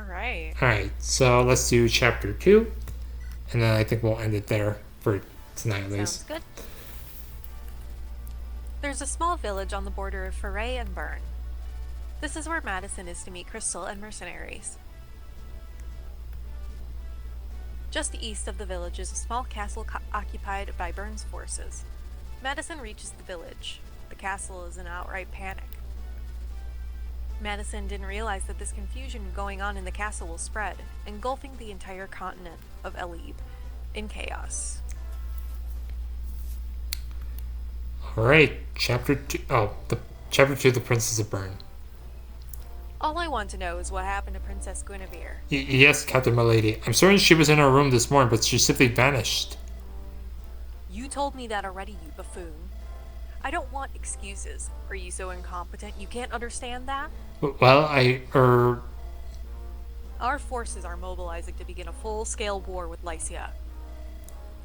Alright. Alright, so let's do chapter 2, and then I think we'll end it there for tonight at Sounds least. good. There's a small village on the border of Foray and Bern. This is where Madison is to meet Crystal and mercenaries. Just east of the village is a small castle occupied by Bern's forces. Madison reaches the village. The castle is in outright panic. Madison didn't realize that this confusion going on in the castle will spread, engulfing the entire continent of Elib in chaos. Alright, chapter 2. Oh, chapter 2, The Princess of Bern. All I want to know is what happened to Princess Guinevere. Yes, Captain Milady. I'm certain she was in our room this morning, but she simply vanished. You told me that already, you buffoon. I don't want excuses. Are you so incompetent you can't understand that? Well, Our forces are mobilizing to begin a full-scale war with Lycia.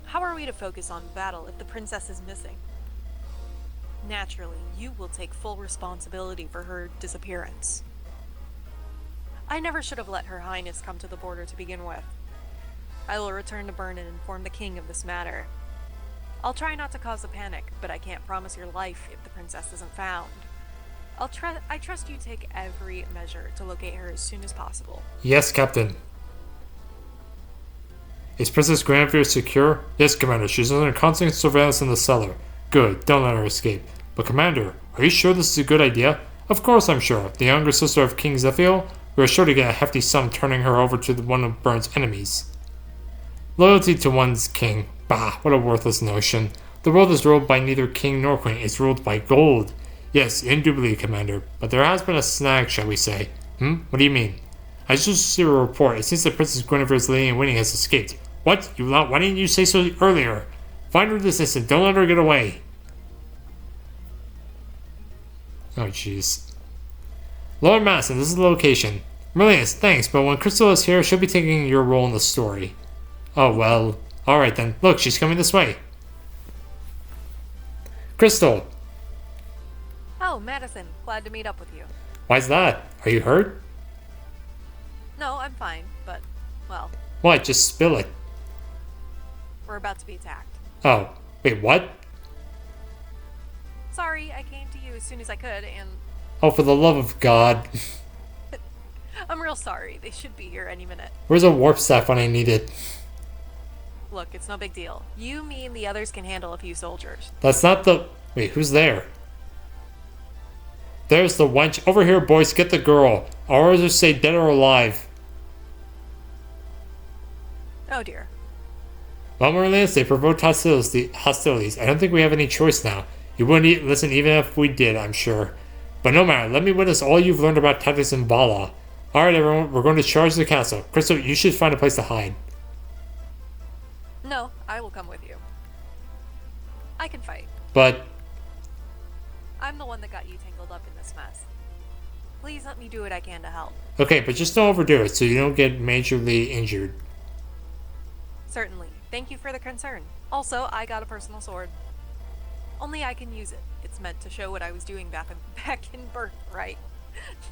How are we to focus on battle if the princess is missing? Naturally, you will take full responsibility for her disappearance. I never should have let Her Highness come to the border to begin with. I will return to Bern and inform the king of this matter. I'll try not to cause a panic, but I can't promise your life if the princess isn't found. I trust you take every measure to locate her as soon as possible. Yes, Captain. Is Princess Guinevere secure? Yes, Commander. She's under constant surveillance in the cellar. Good. Don't let her escape. But, Commander, are you sure this is a good idea? Of course I'm sure. The younger sister of King Zephiel? We are sure to get a hefty sum turning her over to one of Bern's enemies. Loyalty to one's king. Bah, what a worthless notion. The world is ruled by neither king nor queen. It's ruled by gold. Yes, indubitably, Commander. But there has been a snag, shall we say. What do you mean? I just received a report. It seems that Princess Guinevere's lady in waiting has escaped. What? Why didn't you say so earlier? Find her this instant. Don't let her get away. Oh, jeez. Lord Madison, this is the location. Merlinus, thanks, but when Crystal is here, she'll be taking your role in the story. Oh, well. Alright then. Look, she's coming this way. Crystal! Oh, Madison. Glad to meet up with you. Why's that? Are you hurt? No, I'm fine, but, well... What? Just spill it. We're about to be attacked. Oh. Wait, what? Sorry, I came to you as soon as I could, and... Oh, for the love of God. I'm real sorry. They should be here any minute. Where's a warp staff when I need it? Look, it's no big deal. You, me, and the others can handle a few soldiers. That's not the... Wait, who's there? There's the wench. Over here, boys. Get the girl. Our orders say dead or alive. Oh, dear. Well, Merlinus, they provoked hostilities. I don't think we have any choice now. You wouldn't listen even if we did, I'm sure. But no matter, let me witness all you've learned about tactics in Bala. Alright, everyone, we're going to charge the castle. Crystal, you should find a place to hide. No, I will come with you. I can fight. But... I'm the one that got you tangled up in this mess. Please let me do what I can to help. Okay, but just don't overdo it so you don't get majorly injured. Certainly. Thank you for the concern. Also, I got a personal sword. Only I can use it. It's meant to show what I was doing back in Bern, right?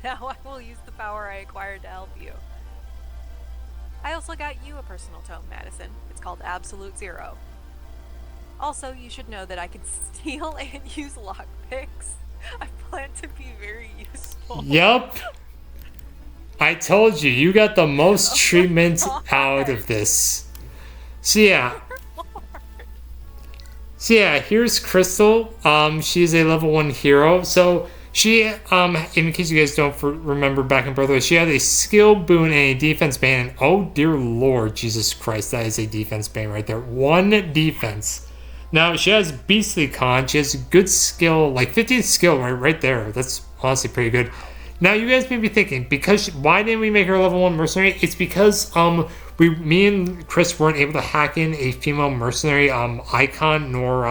Now I will use the power I acquired to help you. I also got you a personal tome, Madison. It's called Absolute Zero. Also, you should know that I can steal and use lockpicks. I plan to be very useful. Yup. I told you, you got the most treatment out of this. So yeah, here's Crystal. She's a level 1 hero. So she, in case you guys don't remember back in Birthright, she had a skill boon and a defense ban. And oh dear Lord, Jesus Christ, that is a defense ban right there. 1 defense. Now she has beastly con. She has good skill, like 15 skill right there. That's honestly pretty good. Now you guys may be thinking, why didn't we make her a level 1 mercenary? It's because me and Chris weren't able to hack in a female mercenary icon nor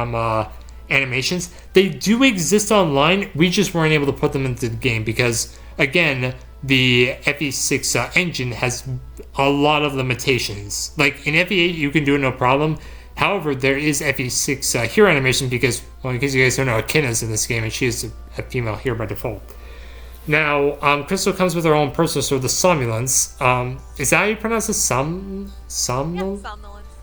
animations. They do exist online. We just weren't able to put them into the game because, again, the FE6 engine has a lot of limitations. Like in FE8, you can do it no problem. However, there is FE6 hero animation because, well, in case you guys don't know, Akina's in this game and she is a female hero by default. Now, Crystal comes with her own personal sword, the Somnolence. Is that how you pronounce it? Yeah, Somnolence? somnolence.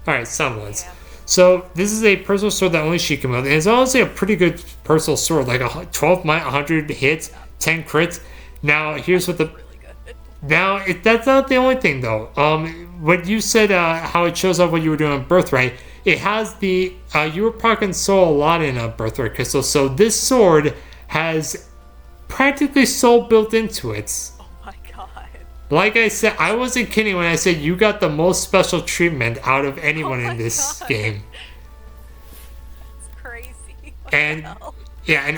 Alright, Somnolence. Yeah. So, this is a personal sword that only she can wield. And it's honestly a pretty good personal sword. Like a 12 might, 100 hits, 10 crits. Now, here's what the... Really good. Now, that's not the only thing, though. What you said, how it shows off what you were doing on Birthright, it has the... you were proccing soul a lot in Birthright Crystal. So, this sword has practically soul built into it. Oh my god. Like I said, I wasn't kidding when I said you got the most special treatment out of anyone in this game. It's crazy. What And the hell? yeah, and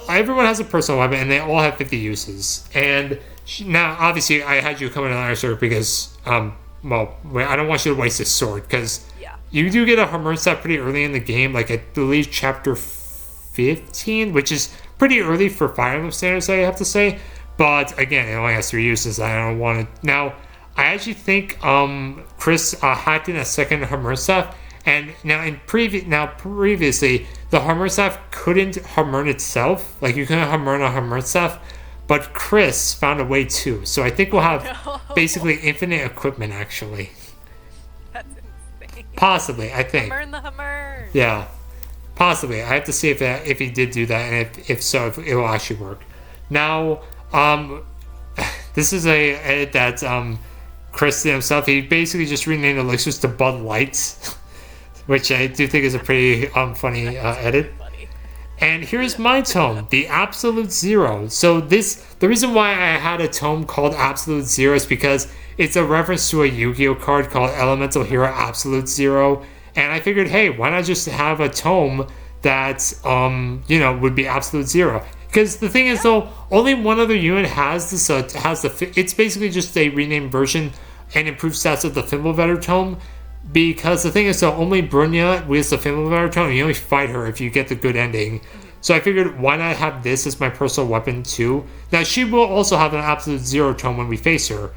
everyone has a personal weapon, and they all have 50 uses. And now, obviously, I had you come in on Iron Sword because, well, I don't want you to waste this sword because Yeah. you do get a Hammer set pretty early in the game, like I believe chapter 15, which is pretty early for Fire Emblem standards, I have to say. But again, it only has 3 uses. I don't want to. Now, I actually think Chris hacked in a second Hammerseth, and previously the Hammerseth couldn't Hammern itself. Like you couldn't Hammern a Hammerseth, but Chris found a way to. So I think we'll have No. basically infinite equipment. Actually, That's insane. possibly. I think. Hammer in the hammer. Yeah, possibly. I have to see if he did do that, and if so, if it will actually work. Now, this is a edit that Chris did himself. He basically just renamed elixirs to Bud Light, which I do think is a pretty funny edit. Funny. And here's my tome, the Absolute Zero. So the reason why I had a tome called Absolute Zero is because it's a reference to a Yu-Gi-Oh card called Elemental Hero Absolute Zero. And I figured, hey, why not just have a tome that, would be Absolute Zero? Because the thing is, though, only one other unit has this. It's basically just a renamed version and improved stats of the Fimbulvetter tome. Because the thing is, though, only Brunya wields the Fimbulvetter tome, and you only fight her if you get the good ending. So I figured, why not have this as my personal weapon too? Now she will also have an Absolute Zero tome when we face her.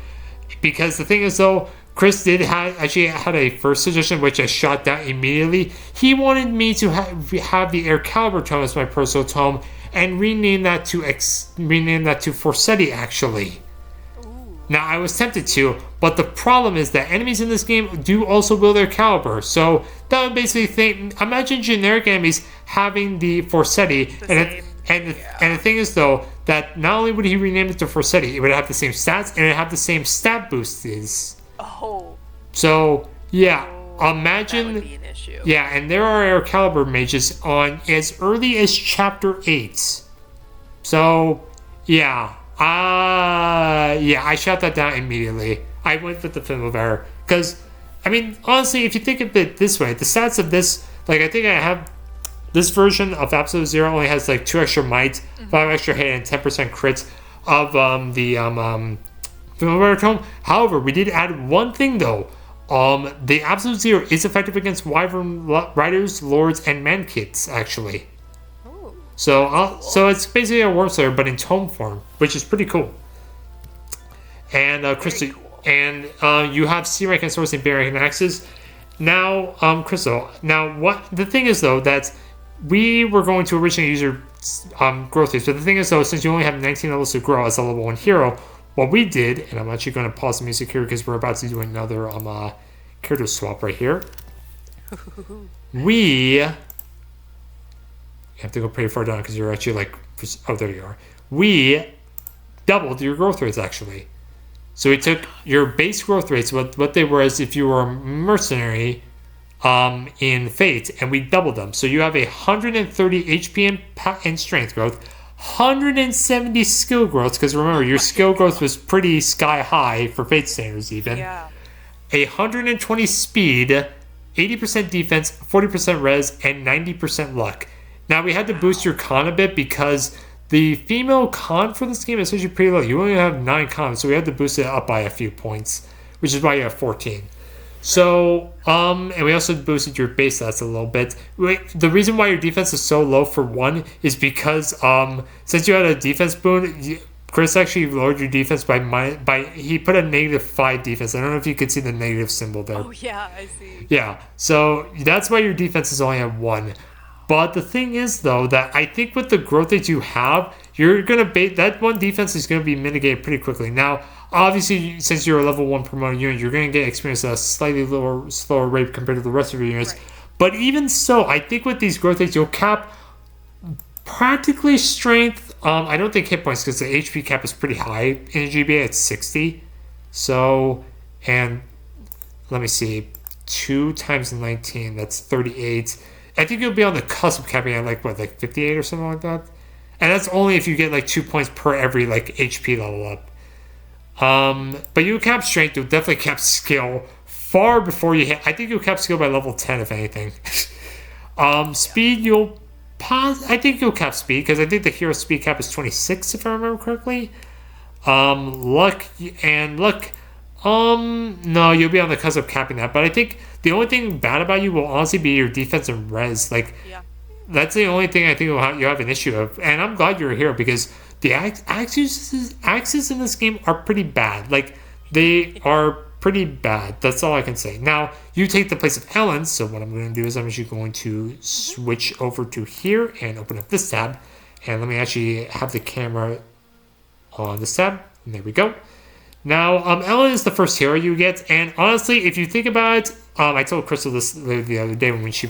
Because the thing is, though, Chris actually had a first suggestion which I shot down immediately. He wanted me to have the Air Caliber tome as my personal tome and rename that to Forsetti actually. Ooh. Now I was tempted to, but the problem is that enemies in this game do also wield their caliber. So that would basically imagine generic enemies having the Forsetti, and the thing is though that not only would he rename it to Forsetti, it would have the same stats and it would have the same stat boosts. Oh. So yeah, imagine. That would be an issue. Yeah, and there are Air Caliber mages on as early as chapter 8. So yeah, I shot that down immediately. I went with the Fimbulvetter because, I mean, honestly, if you think of it this way, the stats of this, like I think I have this version of Absolute Zero only has like 2 extra might, 5 extra hit, and 10% crits of the Fimbulvetter tome. However, we did add one thing though. The Absolute Zero is effective against Wyvern Riders, Lords, and Mankits, actually. Ooh. So it's basically a Wormslayer, but in tome form, which is pretty cool. And Crystal, cool. and you have C-Rank and Swords and B-Rank and Axes. Now, Crystal. Now, what the thing is though that we were going to originally use your growth rates, but the thing is though, since you only have 19 levels to grow as a level 1 hero, what we did, and I'm actually going to pause the music here because we're about to do another character swap right here. We have to go pretty far down because you're actually like, oh, there you are. We doubled your growth rates actually. So we took your base growth rates, what they were as if you were a mercenary in Fate, and we doubled them. So you have 130 HP and strength growth, 170 skill growth, because remember, your skill growth was pretty sky high for Fate standards even. Yeah. 120 speed, 80% defense, 40% res, and 90% luck. Now, we had to boost your con a bit because the female con for this game is actually pretty low. You only have 9 cons, so we had to boost it up by a few points, which is why you have 14. So, and we also boosted your base stats a little bit. The reason why your defense is so low for one is because since you had a defense boon, Chris actually lowered your defense by he put a -5 defense. I don't know if you could see the negative symbol there. Oh yeah, I see. Yeah, so that's why your defense is only at 1. But the thing is, though, that I think with the growth that you have, you're gonna bait that one defense is gonna be mitigated pretty quickly. Now, obviously, since you're a level 1 promoted unit, you're gonna get experience at a slightly slower rate compared to the rest of your units. Right. But even so, I think with these growth rates, you'll cap practically strength. I don't think hit points because the HP cap is pretty high in GBA. It's 60. So, and let me see, 2 times 19, that's 38. I think you'll be on the cusp of capping at like 58 or something like that. And that's only if you get like 2 points per every like HP level up. But you cap strength, you'll definitely cap skill far before you hit. I think you'll cap skill by level 10 if anything. Speed, you'll I think you'll cap speed because I think the hero speed cap is 26 if I remember correctly. Luck. No, you'll be on the cusp of capping that. But I think the only thing bad about you will honestly be your defense and res. Like, that's the only thing I think you have an issue of. And I'm glad you're here because the axes in this game are pretty bad. Like, they are pretty bad. That's all I can say. Now, you take the place of Ellen. So what I'm going to do is I'm actually going to switch over to here and open up this tab. And let me actually have the camera on this tab. And there we go. Now, Ellen is the first hero you get, and honestly, if you think about it, I told Crystal this the other day when she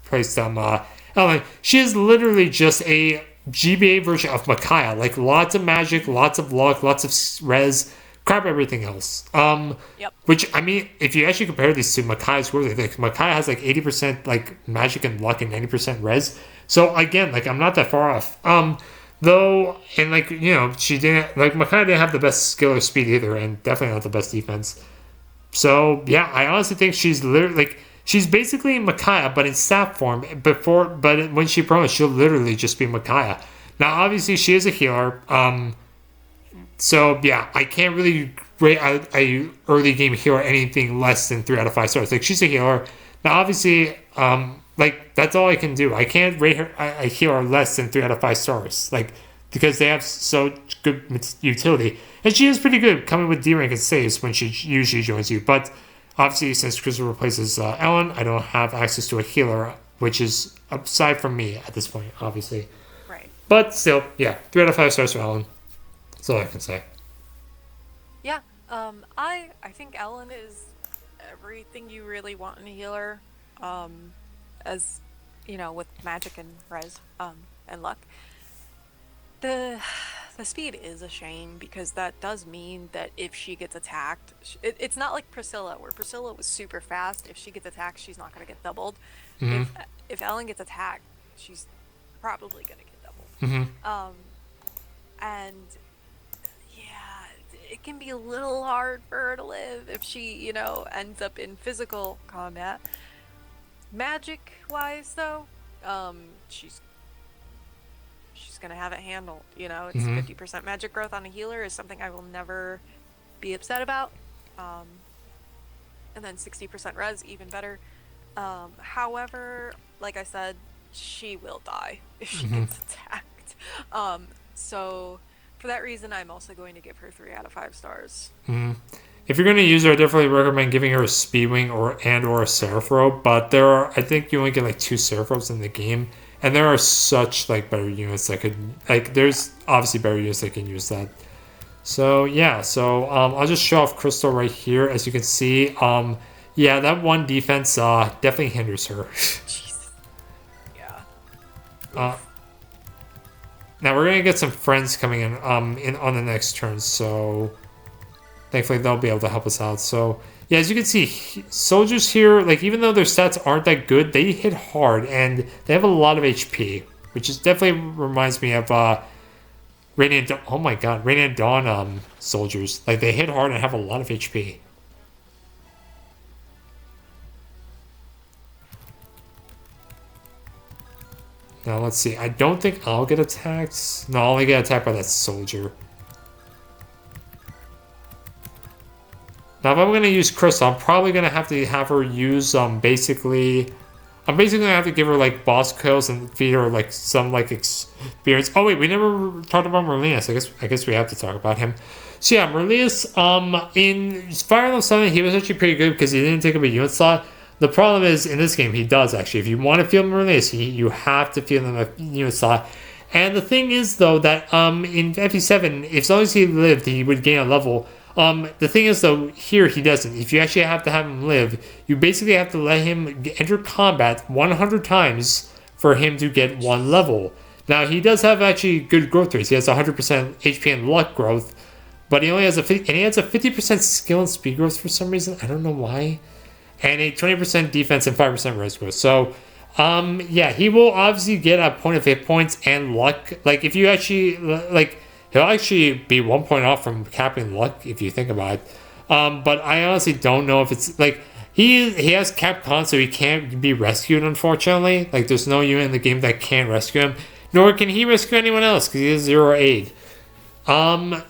praised Ellen, she is literally just a GBA version of Micaiah, like lots of magic, lots of luck, lots of res, crap everything else. Which, I mean, if you actually compare these to Micaiah's growth, like Micaiah has like 80% like magic and luck and 90% res, so again, like I'm not that far off. Though, and like, you know, she didn't, like, Micaiah didn't have the best skill or speed either, and definitely not the best defense. So, yeah, I honestly think she's literally, like, she's basically Micaiah, but in staff form, but when she promotes, she'll literally just be Micaiah. Now, obviously, she is a healer, so, yeah, I can't really rate a early game healer anything less than 3 out of 5 stars. Like, she's a healer. Now, obviously, like, that's all I can do. I can't rate her a healer less than 3 out of 5 stars. Like, because they have so good utility. And she is pretty good coming with D rank and saves when she usually joins you. But obviously, since Crystal replaces Ellen, I don't have access to a healer, which is aside from me at this point, obviously. Right. But still, yeah, 3 out of 5 stars for Ellen. That's all I can say. Yeah. I think Ellen is everything you really want in a healer. As you know, with magic and res and luck, the speed is a shame because that does mean that if she gets attacked, it's not like Priscilla, where Priscilla was super fast. If she gets attacked, she's not going to get doubled. If Ellen gets attacked, she's probably going to get doubled. And yeah, it can be a little hard for her to live if she, you know, ends up in physical combat. Magic wise though, she's gonna have it handled. You know, it's 50% magic growth on a healer is something I will never be upset about. And then 60% res, even better. However, like I said, she will die if she gets attacked. So for that reason, I'm also going to give her 3 out of 5 stars. If you're going to use her, I definitely recommend giving her a Speedwing or a Seraph Robe. But I think you only get like 2 Seraph Robes in the game, and there are such like better units that could there's obviously better units that can use that. So yeah, I'll just show off Crystal right here. As you can see, yeah, that one defense definitely hinders her. Jesus. Yeah. Now we're gonna get some friends coming in on the next turn, so thankfully they'll be able to help us out. So yeah, as you can see, soldiers here, like even though their stats aren't that good, they hit hard and they have a lot of HP, which is definitely reminds me of Radiant. Oh my God, Radiant Dawn soldiers. Like they hit hard and have a lot of HP. Now let's see. I don't think I'll get attacked. No, I'll only get attacked by that soldier. Now, if I'm going to use Crystal, I'm probably going to have her use, basically... I'm basically going to have to give her, like, boss kills and feed her, like, some, like, experience. Oh, wait, we never talked about Merlinus. I guess we have to talk about him. So, yeah, Merlinus, in Fire Emblem 7, he was actually pretty good because he didn't take up a unit slot. The problem is, in this game, he does, actually. If you want to feel Merlinus, you have to feel him a unit slot. And the thing is, though, that in FE7, if as long as he lived, he would gain a level. The thing is, though, here he doesn't. If you actually have to have him live, you basically have to let him enter combat 100 times for him to get one level. Now, he does have actually good growth rates. He has 100% HP and luck growth, but he only has a 50% skill and speed growth for some reason. I don't know why. And a 20% defense and 5% res growth. So, yeah, he will obviously get a point of hit points and luck. Like, if you actually, like, he'll actually be 1 point off from capping luck if you think about it. But I honestly don't know if it's, like, he has cap con, so he can't be rescued, unfortunately. Like, there's no unit in the game that can rescue him. Nor can he rescue anyone else, because he has 0 aid. Now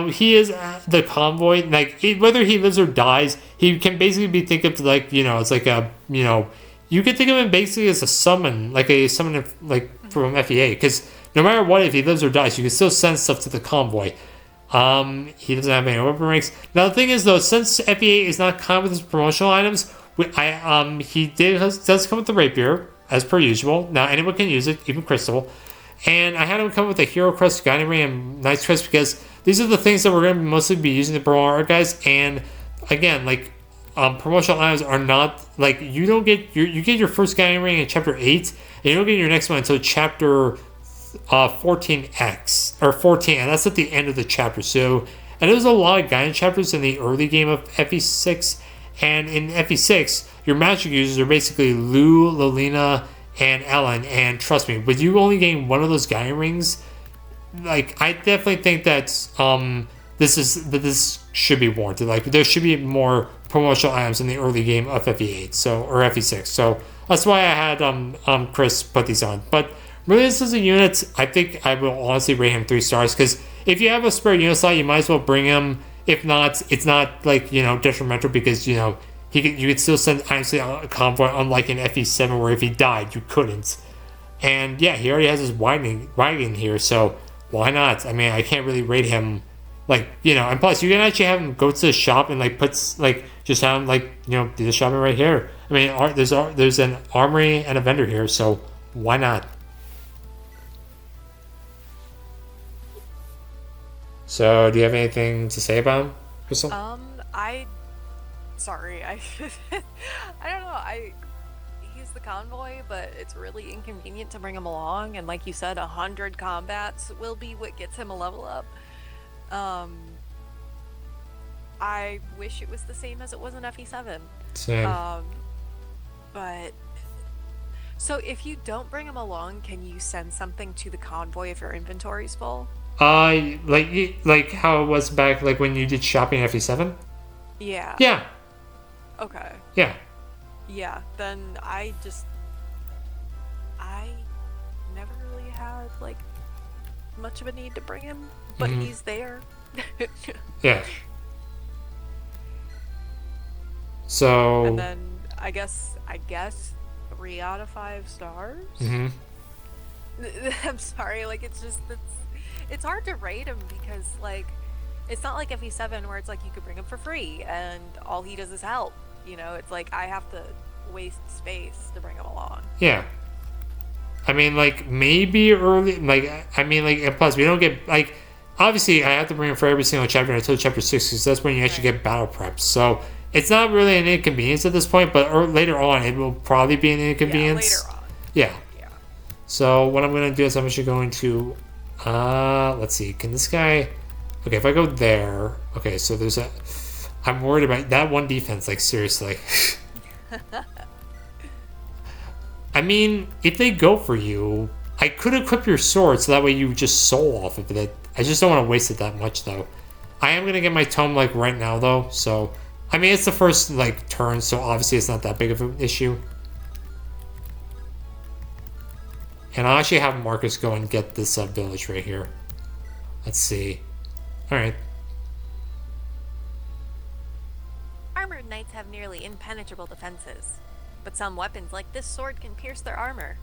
he is the convoy. Like, whether he lives or dies, he can basically be think of like, it's like a, you can think of him basically as a summon, like a summon like from FEA, because no matter what, if he lives or dies, you can still send stuff to the convoy. He doesn't have any weapon ranks. Now the thing is, though, since FEA is not common with his promotional items, he does come with the rapier as per usual. Now anyone can use it, even Crystal. And I had him come with a Hero Crest, Guiding Ring, and Knight's Crest because these are the things that we're going to mostly be using to promote our guys. And again, like, promotional items are not, like, you don't get you get your first Guiding Ring in Chapter 8, and you don't get your next one until Chapter 14X, or 14, and that's at the end of the chapter. So, and there's a lot of guidance chapters in the early game of FE6, and in FE6, your magic users are basically Lou, Lolina, and Ellen, and trust me, with you only getting one of those guiding rings, like, I definitely think that this should be warranted. Like, there should be more promotional items in the early game of FE8, or FE6. So that's why I had Chris put these on. But really, this is a unit, I think I will honestly rate him 3 stars, because if you have a spare unit slot, you might as well bring him. If not, it's not, like, detrimental, because, you could still send items to a convoy, unlike in FE7, where if he died, you couldn't. And yeah, he already has his wagon here, so why not? I mean, I can't really rate him, like, and plus, you can actually have him go to the shop and, like, just have him, like, do the shopping right here. I mean, there's an armory and a vendor here, so why not? So, do you have anything to say about him, Crystal? Sorry, I don't know. He's the convoy, but it's really inconvenient to bring him along. And like you said, 100 combats will be what gets him a level up. I wish it was the same as it was in FE7. Same. But so if you don't bring him along, can you send something to the convoy if your inventory's full? Like how it was back, like, when you did shopping in FE7? Yeah. Yeah. Okay. Yeah. Yeah, then I never really had, like, much of a need to bring him, but he's there. Yeah. So. And then I guess 3 out of 5 stars. I'm sorry, like, it's hard to rate him because, like, it's not like FE7 where it's like you could bring him for free and all he does is help. It's like I have to waste space to bring him along. Yeah. I mean, like, maybe early, like, I mean, like, and plus we don't get, like, obviously I have to bring him for every single chapter until chapter 6, because that's when you actually get battle preps. So it's not really an inconvenience at this point, but later on it will probably be an inconvenience. Yeah, later on. Yeah. So what I'm going to do is I'm actually going to, let's see, can this guy, okay, if I go there, okay, so there's I'm worried about that one defense, like, seriously. I mean, if they go for you, I could equip your sword so that way you just soul off of it. I just don't want to waste it that much, though. I am going to get my tome, like, right now, though, so, I mean, it's the first, like, turn, so obviously it's not that big of an issue. And I'll actually have Marcus go and get this village right here. Let's see. Alright. Armored knights have nearly impenetrable defenses, but some weapons like this sword can pierce their armor.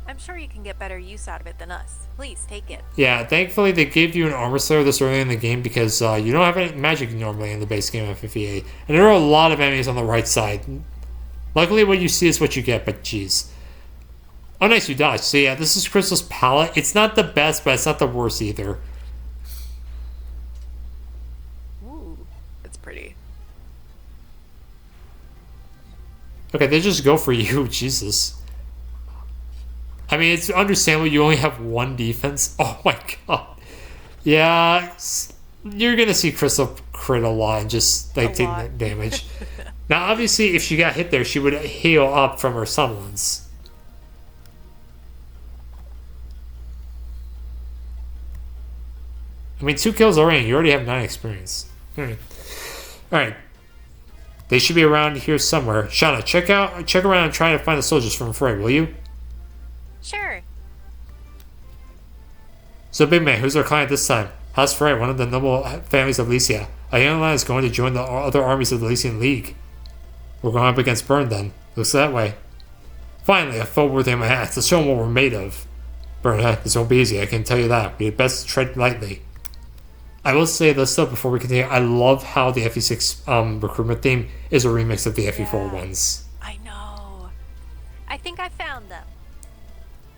I'm sure you can get better use out of it than us. Please take it. Yeah, thankfully they gave you an armor slayer this early in the game because you don't have any magic normally in the base game of FE8. And there are a lot of enemies on the right side. Luckily what you see is what you get, but geez. Oh, nice, you dodged. So yeah, this is Crystal's palette. It's not the best, but it's not the worst either. Ooh, it's pretty. Okay, they just go for you. Jesus. I mean, it's understandable you only have one defense. Oh my god. Yeah, you're gonna see Crystal crit a lot and just like take that damage. Now, obviously, if she got hit there, she would heal up from her summons. I mean, 2 kills already. You already have 9 experience. All right. They should be around here somewhere. Shauna, check around and try to find the soldiers from Frey, will you? Sure. So, big man, who's our client this time? House Frey, one of the noble families of Lycia. A young lad is going to join the other armies of the Lycian League. We're going up against Byrne then. Looks that way. Finally, a foe worthy of my axe. Let's show them what we're made of. Byrne, this won't be easy, I can tell you that. We had best tread lightly. I will say this though before we continue. I love how the FE6 recruitment theme is a remix of the FE4 ones. I know. I think I found them.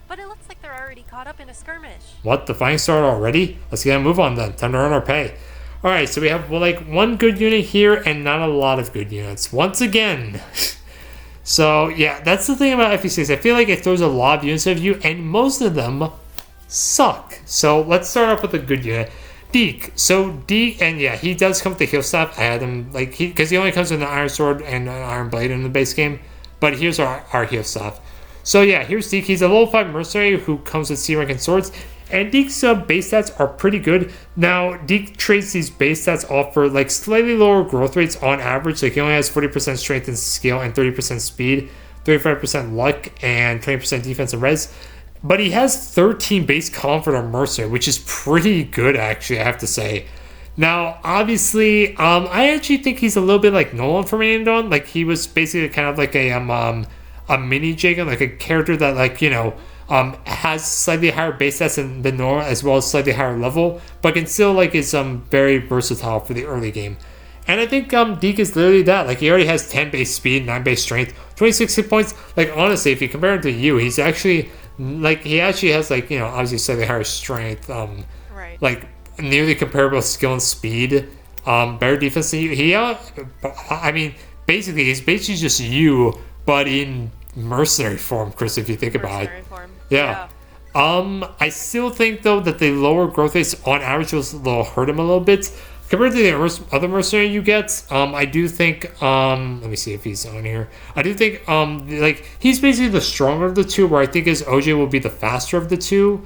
But it looks like they're already caught up in a skirmish. What? The fighting started already? Let's get a move on then. Time to earn our pay. Alright, so we have like one good unit here and not a lot of good units. Once again. So yeah, that's the thing about FE6. I feel like it throws a lot of units at you and most of them suck. So let's start off with a good unit. Deke. So Deke, and yeah, he does come with the heal staff. I had him like because he only comes with an iron sword and an iron blade in the base game. But here's our heal staff. So yeah, here's Deke. He's a level 5 mercenary who comes with C rank and swords. And Deke's base stats are pretty good. Now, Deke trades these base stats off for like slightly lower growth rates on average. Like he only has 40% strength and skill and 30% speed, 35% luck, and 20% defense and res. But he has 13 base comfort on mercenary, which is pretty good actually, I have to say. Now, obviously, I actually think he's a little bit like Nolan from Andon. Like he was basically kind of like a mini Jacob, like a character that like, you know, has slightly higher base stats than Nora, as well as slightly higher level, but can still like is very versatile for the early game. And I think Deke is literally that. Like he already has 10 base speed, 9 base strength, 26 hit points. Like honestly, if you compare him to you, he's actually like he actually has like, you know, obviously slightly higher strength, Right. like nearly comparable skill and speed, better defense than you. I mean, basically he's basically just you, but in mercenary form, Chris, if you think about it. Form. Yeah. I still think though that the lower growth rates on average will hurt him a little bit compared to the other mercenary you get. I do think let me see if he's on here. I do think like he's basically the stronger of the two, where I think his OJ will be the faster of the two.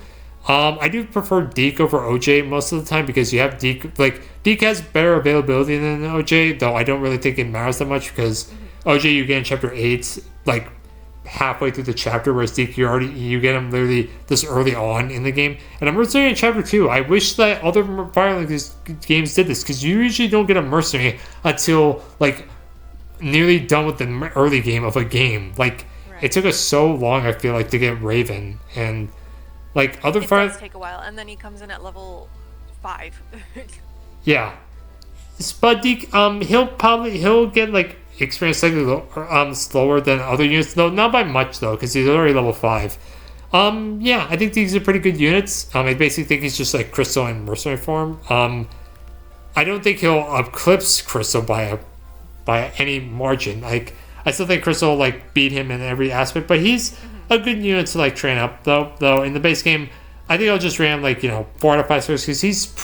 I do prefer Deke over OJ most of the time because you have Deke. Like Deke has better availability than OJ, though I don't really think it matters that much because OJ you get in chapter 8 like halfway through the chapter, whereas Deke you get him literally this early on in the game. And a mercenary in chapter 2, I wish that other Fire Link games did this because you usually don't get a mercenary until like nearly done with the early game of a game. Like it took us so long, I feel like, to get Raven, and like other Fire does take a while, and then he comes in at level 5. yeah. But Deke, he'll get like experience slightly slower than other units, though not by much though, because he's already level 5. Yeah, I think these are pretty good units. I basically think he's just like Crystal in mercenary form. I don't think he'll eclipse Crystal by any margin. Like I still think Crystal will like beat him in every aspect, but he's a good unit to like train up though in the base game. I think I'll just ran like, you know, 4 out of 5 stars because he's a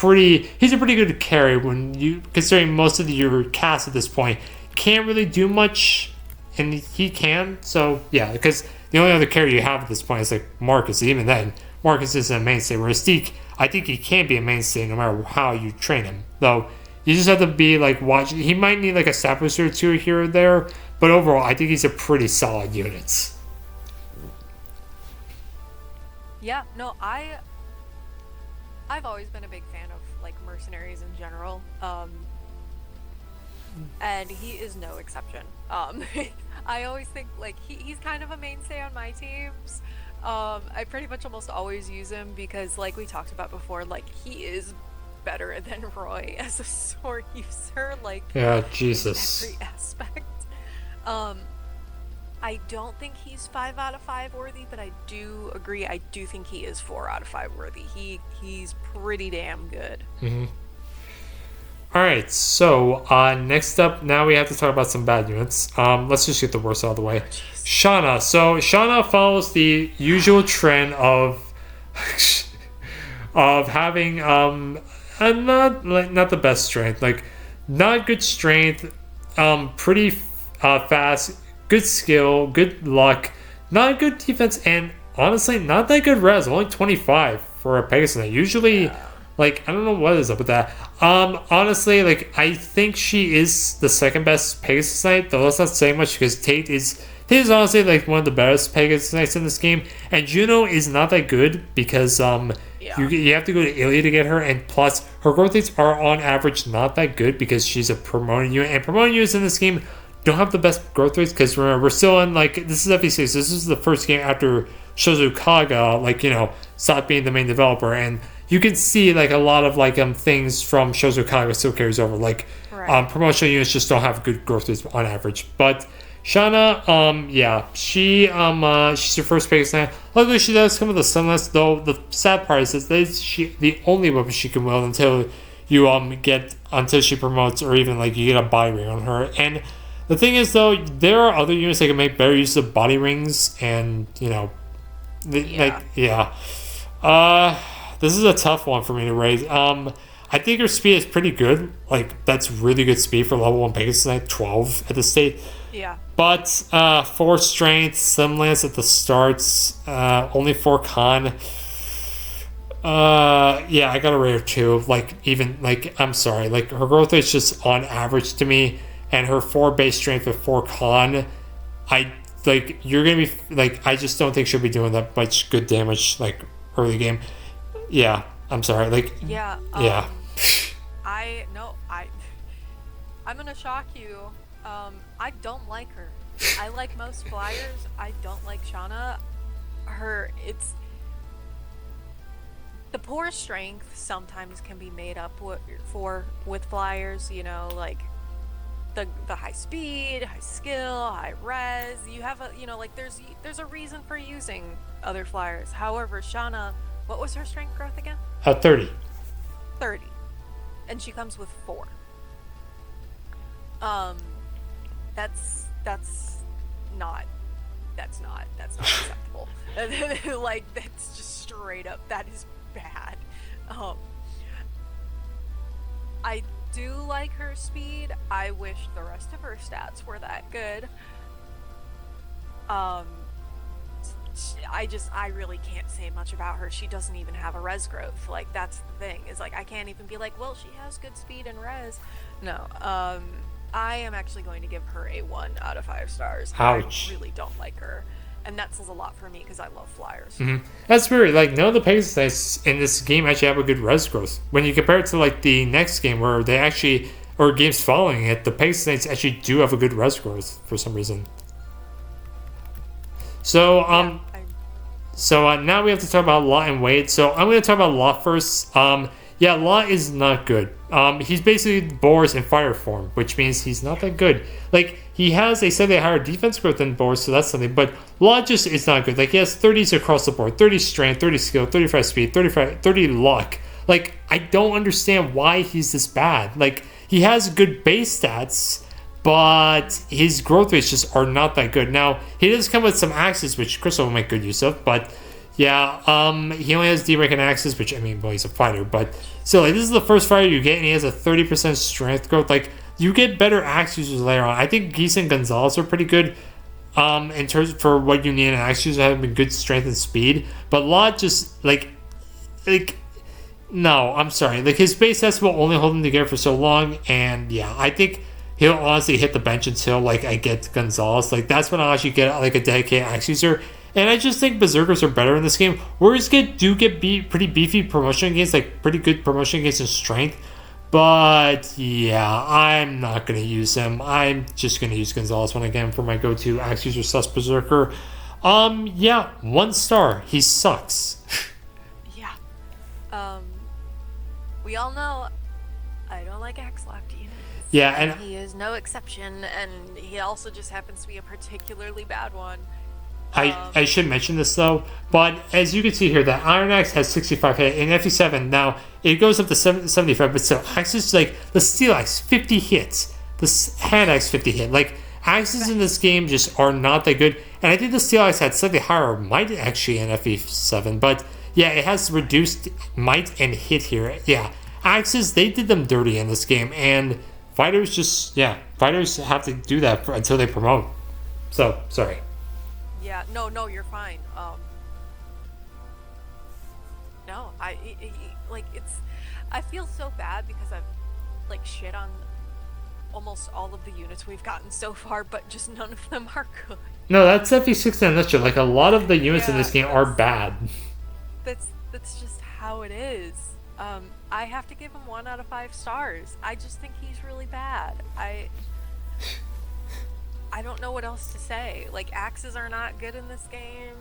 pretty good carry when you considering most of your cast at this point can't really do much, and he can. So yeah, because the only other carry you have at this point is like Marcus. Even then, Marcus is a mainstay. Whereas Deke, I think he can be a mainstay no matter how you train him. Though you just have to be like watching. He might need like a stat booster or two here or there, but overall, I think he's a pretty solid unit. Yeah, no, I've always been a big fan of like mercenaries in general. And he is no exception. I always think like he's kind of a mainstay on my teams. I pretty much almost always use him because, like we talked about before, like he is better than Roy as a sword user. Like yeah, Jesus. Every aspect. I don't think he's 5 out of 5 worthy, but I do agree. I do think he is 4 out of 5 worthy. He's pretty damn good. All right, so next up, now we have to talk about some bad units. Let's just get the worst out of the way. Jeez. Shauna. So Shauna follows the usual trend of of having and not the best strength, like not good strength, pretty fast, good skill, good luck, not good defense, and honestly not that good res. Only 25 for a Pegasus Knight. Usually, Yeah. like I don't know what is up with that. Honestly, like I think she is the second best Pegasus Knight, though let's not say much because Tate is honestly like one of the best Pegasus Knights in this game, and Juno is not that good because Yeah. you have to go to Ilya to get her, and plus her growth rates are on average not that good because she's a promoted unit, and promoted units in this game don't have the best growth rates because remember we're still in like this is FE6. This is the first game after Shozukaga stopped being the main developer, and you can see like a lot of like things from Shozukaga still carries over. Like Right. promotional units just don't have good growth rates on average, but. Shauna, yeah, she's your first Pegasus Knight. Luckily, she does come with a sunless, though. The sad part is that she the only weapon she can wield until until she promotes, or even like you get a body ring on her. And the thing is, though, there are other units that can make better use of body rings, and Yeah. yeah. This is a tough one for me to raise. I think her speed is pretty good. Like that's really good speed for level 1 Pegasus Knight, 12 at the state. Yeah. But 4 strength, semblance at the starts, only 4 con. Yeah, I got a rate of 2. Like even like I'm sorry, like her growth rate's just on average to me, and her 4 base strength with 4 con. I like you're gonna be like I just don't think she'll be doing that much good damage like early game. Yeah, I'm sorry. Like Yeah. yeah. I no. I'm gonna shock you. I don't like her. I like most flyers. I don't like Shauna. It's the poor strength sometimes can be made up with flyers. Like the high speed, high skill, high res. You have like there's a reason for using other flyers. However, Shauna, what was her strength growth again? 30. 30, and she comes with 4. Um, that's not acceptable. Like that's just straight up that is bad. Um, I do like her speed. I wish the rest of her stats were that good. Um, I really can't say much about her. She doesn't even have a res growth. Like that's the thing. Is like I can't even be like, well, she has good speed and res. No. I am actually going to give her a 1 out of 5 stars. Ouch. I really don't like her, and that says a lot for me because I love flyers. That's weird. Like none of the Pegasus Knights in this game actually have a good res growth. When you compare it to like the next game where they actually or games following it, the Pegasus Knights actually do have a good res growth for some reason. So Yeah, now we have to talk about Law and Wade. So I'm going to talk about Law first. Yeah, Law is not good. He's basically Boris in fire form, which means he's not that good. Like they said they higher defense growth than Boris, so that's something. But Law just is not good. Like he has 30s across the board, 30 strength, 30 skill, 35 speed, 30 luck. Like I don't understand why he's this bad. Like he has good base stats, but his growth rates just are not that good. Now he does come with some axes, which Crystal will make good use of, but. Yeah, he only has D-rank and axes, which, I mean, well, he's a fighter, but still, like, this is the first fighter you get, and he has a 30% strength growth. Like, you get better axe users later on. I think Geese and Gonzalez are pretty good in terms for what you need an axe user, having good strength and speed, but Law just, no, I'm sorry. Like, his base stats will only hold him together for so long, and yeah, I think he'll honestly hit the bench until, like, I get Gonzalez. Like, that's when I'll actually get, like, a dedicated axe user. And I just think Berserkers are better in this game. Warriors do get pretty beefy promotion gains, like pretty good promotion gains in strength. But yeah, I'm not going to use him. I'm just going to use Gonzalez one again for my go-to axe user sus Berserker. Yeah, 1 star. He sucks. yeah. We all know I don't like axe locked units. Yeah, and and he is no exception, and he also just happens to be a particularly bad one. I should mention this though, but as you can see here, that Iron Axe has 65 hit in FE7. Now it goes up to 75, but still, axes like the Steel Axe 50 hits, the Hand Axe 50 hit. Like axes in this game just are not that good, and I think the Steel Axe had slightly higher might actually in FE7, but yeah, it has reduced might and hit here. Yeah, axes they did them dirty in this game, and fighters just fighters have to do that until they promote. So sorry. Yeah, no, you're fine. No, like it's. I feel so bad because I've like shit on almost all of the units we've gotten so far, but just none of them are good. No, that's FE6 in a nutshell. Like a lot of the units in Yeah, this game are bad. that's just how it is. I have to give him 1 out of 5 stars. I just think he's really bad. I don't know what else to say. Like axes are not good in this game.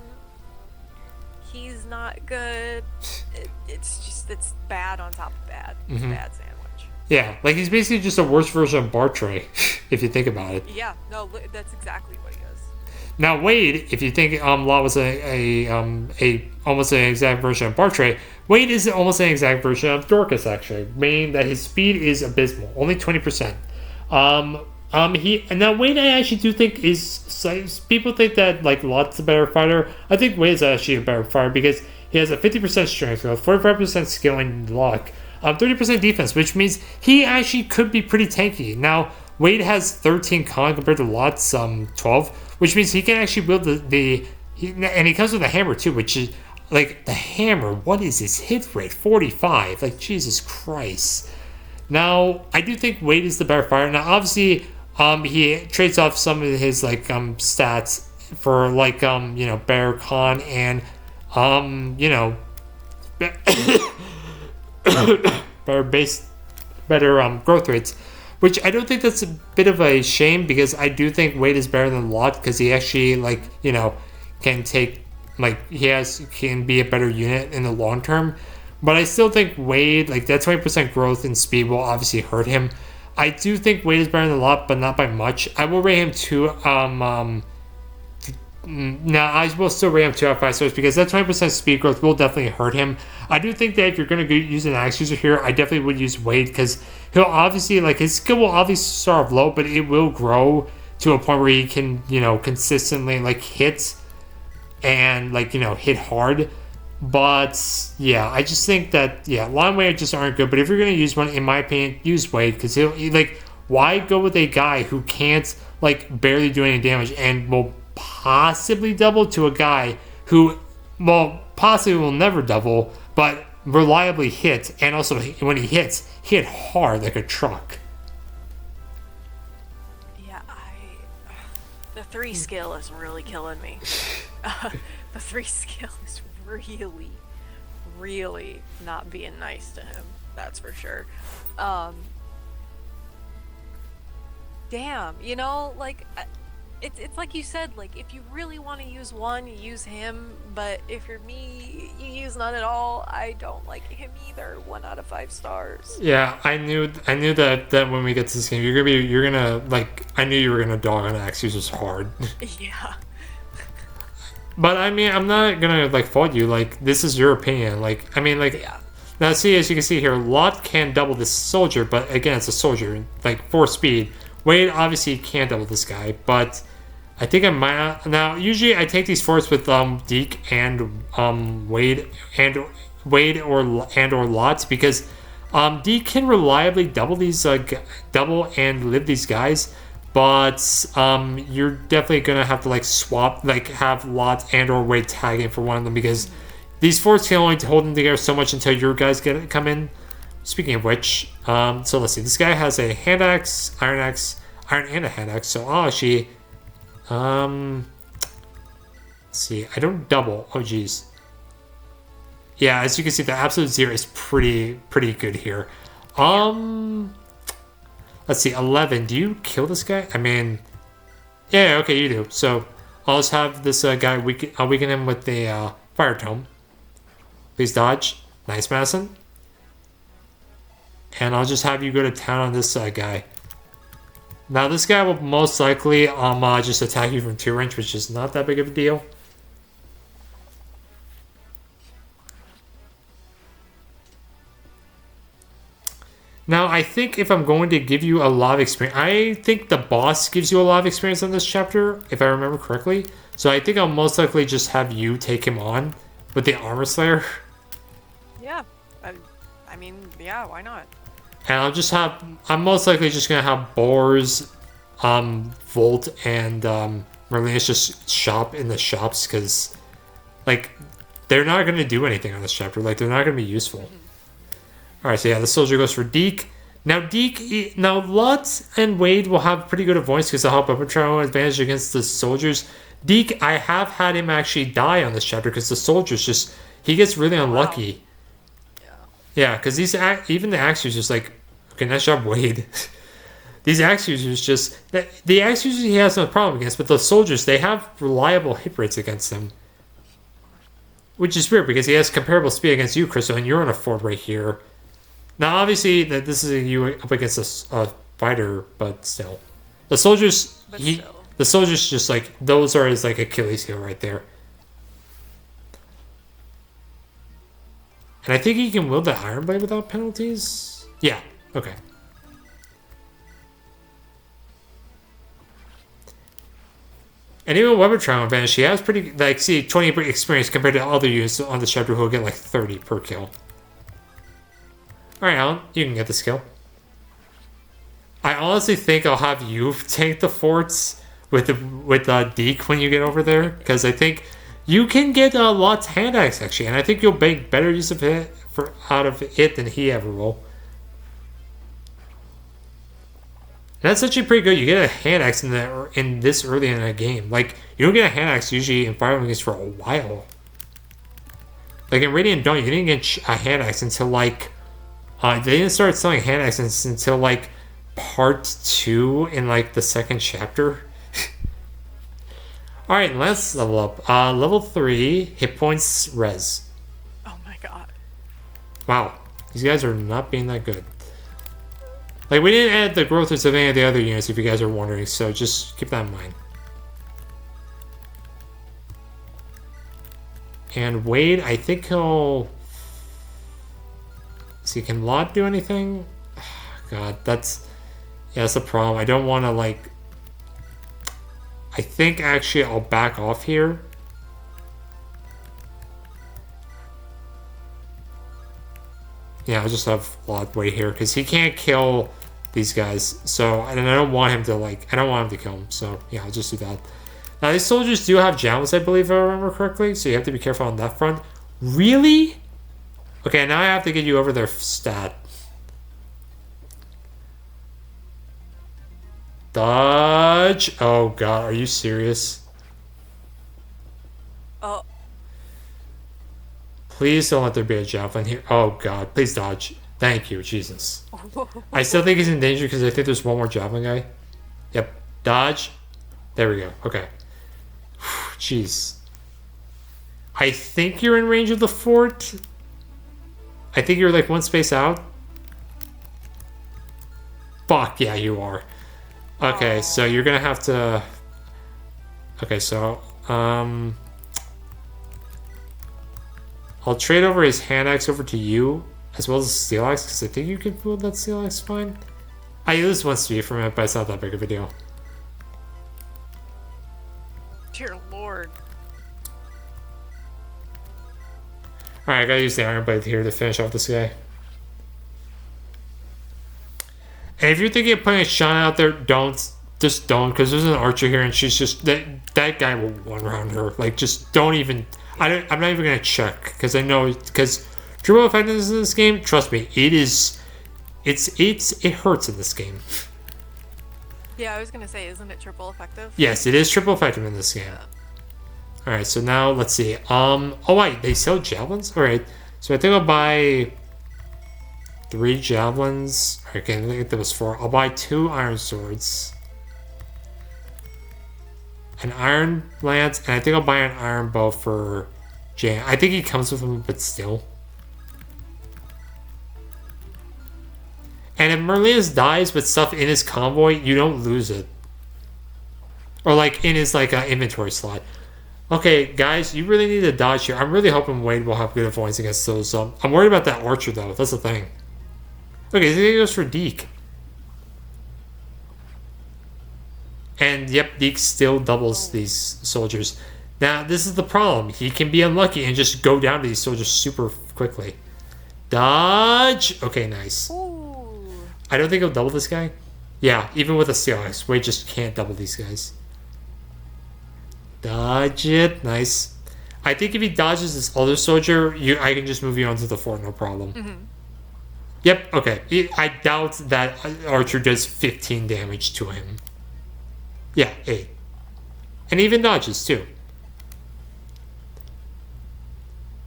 He's not good. It's bad on top of bad. It's bad sandwich. Yeah, like he's basically just a worse version of Bartray, if you think about it. Yeah, no, that's exactly what he is. Now Wade, if you think Law was a almost an exact version of Bartray, Wade is almost an exact version of Dorcas actually, meaning that his speed is abysmal, only 20%. He and now Wade I actually do think is people think that like Lot's a better fighter. I think Wade is actually a better fighter because he has a 50% strength growth, 45% skill and luck, 30% defense, which means he actually could be pretty tanky. Now Wade has 13 con compared to Lot's 12, which means he can actually wield and he comes with a hammer too, which is like the hammer. What is his hit rate? 45. Like Jesus Christ. Now I do think Wade is the better fighter. Now obviously. He trades off some of his like stats for like better con and better growth rates, which I don't think that's a bit of a shame because I do think Wade is better than Lot because he actually can take can be a better unit in the long term. But I still think Wade, like that 20% growth in speed will obviously hurt him. I do think Wade is better than a lot, but not by much. I will rate him 2. Now, I will still rate him 2 out of 5 stars because that 20% speed growth will definitely hurt him. I do think that if you're going to use an axe user here, I definitely would use Wade because he'll obviously, his skill will obviously start off low, but it will grow to a point where he can, consistently, hit and, hit hard. But yeah, I just think that Long Wade just aren't good. But if you're gonna use one, in my opinion, use Wade because why go with a guy who can't barely do any damage and will possibly double to a guy who possibly will never double but reliably hit and also when he hit hard like a truck. Yeah, the 3 skill is really killing me. The 3 skill is really not being nice to him. That's for sure. Damn, it's like you said, if you really want to use one, you use him, but if you're me, you use none at all. I don't like him either. 1 out of 5 stars. Yeah, I knew that when we get to this game, I knew you were gonna dog on axe users hard. Yeah. But I mean, I'm not gonna fault you. This is your opinion. Yeah. Now see, as you can see here, Lot can double this soldier, but again, it's a soldier, 4 speed. Wade obviously can't double this guy, but I think I might now. Usually, I take these forts with Deke and Wade or Lot because Deke can reliably double these double and live these guys. But you're definitely gonna have to swap, have Lot and or Wade tagging for one of them because these forts can only hold them together so much until your guys come in. Speaking of which, so let's see. This guy has a hand axe, iron and a hand axe. So I'll actually, let's see. I don't double. Oh geez. Yeah, as you can see, the absolute 0 is pretty good here. Let's see, 11. Do you kill this guy? I mean, yeah, okay, you do. So I'll just have this guy I'll weaken him with the fire tome. Please dodge. Nice, Madison. And I'll just have you go to town on this guy. Now this guy will most likely just attack you from 2 range, which is not that big of a deal. Now, I think if I'm going to give you a lot of experience, I think the boss gives you a lot of experience on this chapter, if I remember correctly. So I think I'll most likely just have you take him on with the Armor Slayer. Yeah. I mean, yeah, why not? And I'm most likely just going to have Boars, Volt, and Merlinus just shop in the shops because, like, they're not going to do anything on this chapter. Like, they're not going to be useful. Alright, so yeah, the soldier goes for Deke. Now Lutz and Wade will have pretty good avoidance because they'll help Weapon Trial advantage against the soldiers. Deke, I have had him actually die on this chapter because the soldiers he gets really unlucky. Wow. Yeah, because even the axe users like, okay, nice job, Wade. These axe users the axe users he has no problem against, but the soldiers, they have reliable hit rates against them. Which is weird because he has comparable speed against you, Crystal, and you're on a fort right here. Now, obviously, that this is you up against a fighter, but still, the soldiers. The soldiers just like those are his like Achilles heel right there. And I think he can wield the Iron Blade without penalties. Yeah. Okay. And even Weapon Trial advantage, she has pretty 20 experience compared to other units on the chapter who will get like 30 per kill. Alright, Alan, you can get the skill. I honestly think I'll have you take the forts with Deke when you get over there, because I think you can get Lot's hand axe actually, and I think you'll make better use of it out of it than he ever will. And that's actually pretty good. You get a hand axe in this early in a game. Like, you don't get a hand axe usually in Fire Emblem for a while. Like in Radiant Dawn, you didn't get a hand axe until like. They didn't start selling hand axes until like part 2 in like the 2nd chapter. Alright, let's level up. Level 3, hit points res. Oh my god. Wow, these guys are not being that good. Like, we didn't add the growth rates of any of the other units if you guys are wondering, so just keep that in mind. And Wade, I think he'll... See, can Lot do anything? God, that's a problem. I don't want to, like... I think, actually, I'll back off here. Yeah, I'll just have Lot wait here, because he can't kill these guys. So, and I don't want him to, like... I don't want him to kill him, so, yeah, I'll just do that. Now, these soldiers do have javelins, I believe, if I remember correctly, so you have to be careful on that front. Really? Okay, now I have to get you over their stat. Dodge. Oh god, are you serious? Oh. Please don't let there be a javelin here. Oh god, please dodge. Thank you, Jesus. I still think he's in danger because I think there's one more javelin guy. Yep, dodge. There we go. Okay. Jeez. I think you're in range of the fort. I think you're like one space out. Fuck, yeah, you are. Okay, so you're gonna have to... Okay, so, I'll trade over his hand axe over to you, as well as the steel axe, because I think you can wield that steel axe fine. I used one speed from it, but it's not that big of a deal. Dear lord. Alright, I gotta use the Iron Blade here to finish off this guy. And if you're thinking of putting a Sean out there, don't. Just don't, because there's an archer here and she's just... That guy will run around her. Like, just don't even... I'm not even going to check, because I know... Because triple effectiveness in this game, trust me, it is... It hurts in this game. Yeah, I was gonna say, isn't it triple effective? Yes, it is triple effective in this game. Yeah. Alright, so now, let's see. Oh wait, they sell javelins? Alright, so I think I'll buy 3 javelins. Okay, I think that was 4. I'll buy 2 iron swords. An iron lance, and I think I'll buy an iron bow for Jan. I think he comes with them, but still. And if Merlinus dies with stuff in his convoy, you don't lose it. Or like in his like inventory slot. Okay, guys, you really need to dodge here. I'm really hoping Wade will have good avoidance against those. I'm worried about that archer though. That's the thing. Okay, so he goes for Deke. And yep, Deke still doubles these soldiers. Now, this is the problem. He can be unlucky and just go down to these soldiers super quickly. Dodge! Okay, nice. Ooh. I don't think he'll double this guy. Yeah, even with a Steel Axe, Wade just can't double these guys. Dodge it. Nice. I think if he dodges this other soldier, I can just move you onto the fort, no problem. Mm-hmm. Yep, okay. I doubt that archer does 15 damage to him. Yeah, 8. And even dodges, too.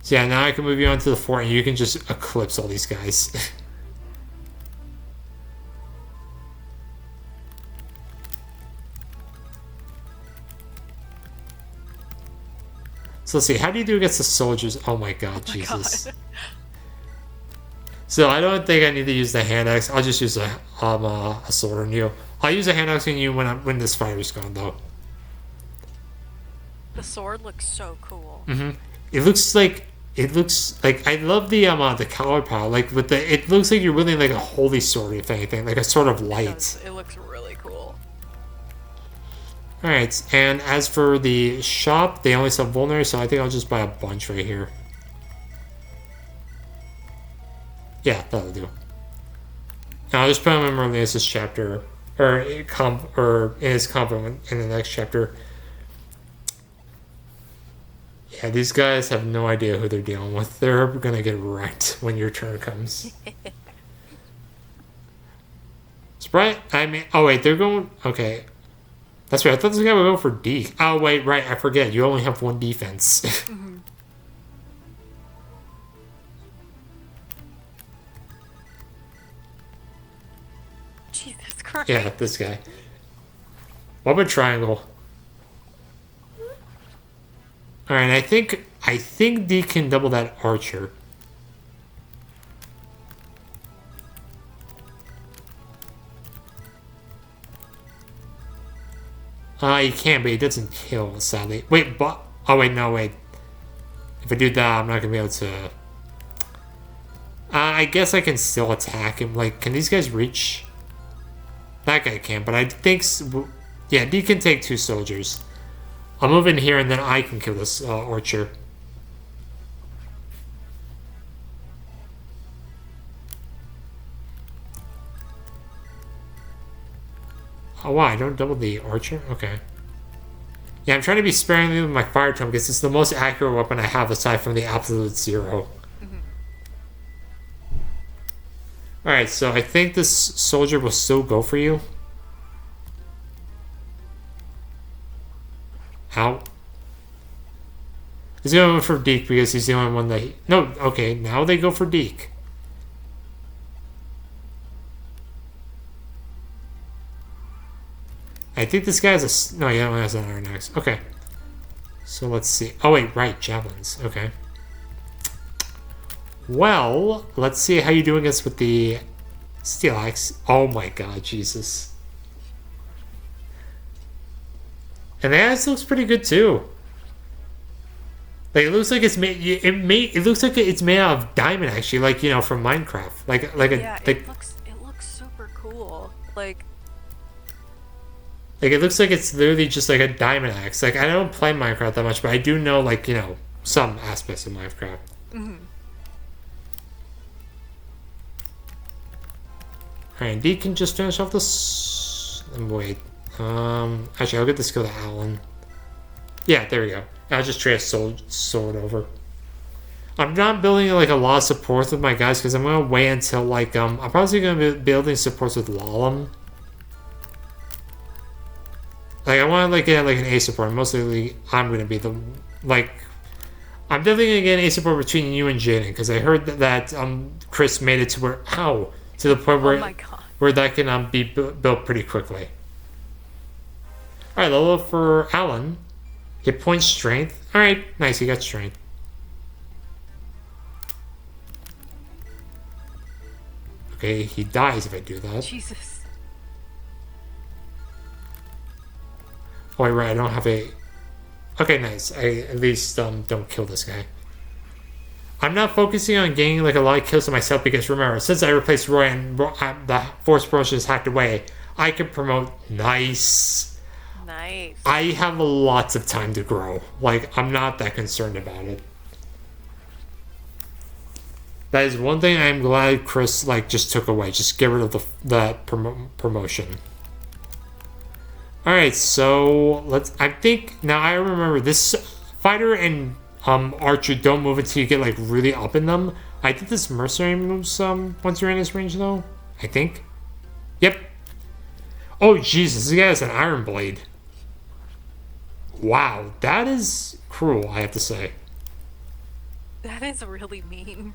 So yeah, now I can move you onto the fort, and you can just eclipse all these guys. So let's see, how do you do against the soldiers? Oh my god, Oh my Jesus. God. So I don't think I need to use the hand axe. I'll just use a sword on you. I'll use a hand axe on you when this fighter's gone, though. The sword looks so cool. Mm-hmm. It looks like I love the color palette. Like with the, it looks like you're wielding like a holy sword, if anything, like a sword of light. It looks really cool. All right, and as for the shop, they only sell vulnerary, so I think I'll just buy a bunch right here. Yeah, that'll do. Now I'll just put him in Merlinus' chapter, or in his compliment in the next chapter. Yeah, these guys have no idea who they're dealing with. They're gonna get wrecked when your turn comes. Sprite? I mean, oh wait, they're going. Okay, that's right. I thought this guy would go for Deke. Oh wait, right. I forget. You only have one defense. Mm-hmm. Jesus Christ. Yeah, this guy. What about triangle? Alright, I think Deke can double that archer. He can, but he doesn't kill, sadly. Wait, but oh wait, no, wait. If I do that, I'm not gonna be able to. I guess I can still attack him. Like, can these guys reach? That guy can, but I think. Yeah, Deke can take 2 soldiers. I'll move in here and then I can kill this archer. Oh wow, I don't double the archer? Okay. Yeah, I'm trying to be sparing with my fire tome because it's the most accurate weapon I have aside from the absolute 0. Mm-hmm. Alright, so I think this soldier will still go for you. Ow. He's going for Deke because he's the only one that... No, okay, now they go for Deke. I think this guy has a... No, he only has an iron axe. Okay. So let's see. Oh, wait, right, javelins. Okay. Well, let's see how you do against with the steel axe. Oh my god, Jesus. And the axe looks pretty good too. Like it looks like it's made. It looks like it's made out of diamond, actually. Like from Minecraft. It looks super cool. Like it looks like it's literally just like a diamond axe. Like I don't play Minecraft that much, but I do know some aspects of Minecraft. Mm-hmm. Alright, Deke can just finish off this. Wait. Actually, I'll get the skill to Alan. Yeah, there we go. I'll just trade a sword over. I'm not building like a lot of supports with my guys because I'm gonna wait until I'm probably gonna be building supports with Lalem. Like I want to get an A support. Mostly I'm gonna be the I'm definitely gonna get an A support between you and Jaden because I heard that Chris made it to where to the point where where that can be built pretty quickly. Alright, level up for Alan. Hit point strength. Alright, nice, he got strength. Okay, he dies if I do that. Jesus. Oh, wait, right, I don't have a... Okay, nice. I at least don't kill this guy. I'm not focusing on gaining like a lot of kills to myself because remember, since I replaced Roy and the force promotion is hacked away, I can promote nice. Nice. I have lots of time to grow. Like, I'm not that concerned about it. That is one thing I'm glad Chris like just took away. Just get rid of the promotion. All right, so let's. I think now I remember this fighter and archer don't move until you get like really up in them. I think this mercenary moves once you're in his range though. I think. Yep. Oh Jesus, this guy has an iron blade. Wow, that is cruel. I have to say. That is really mean.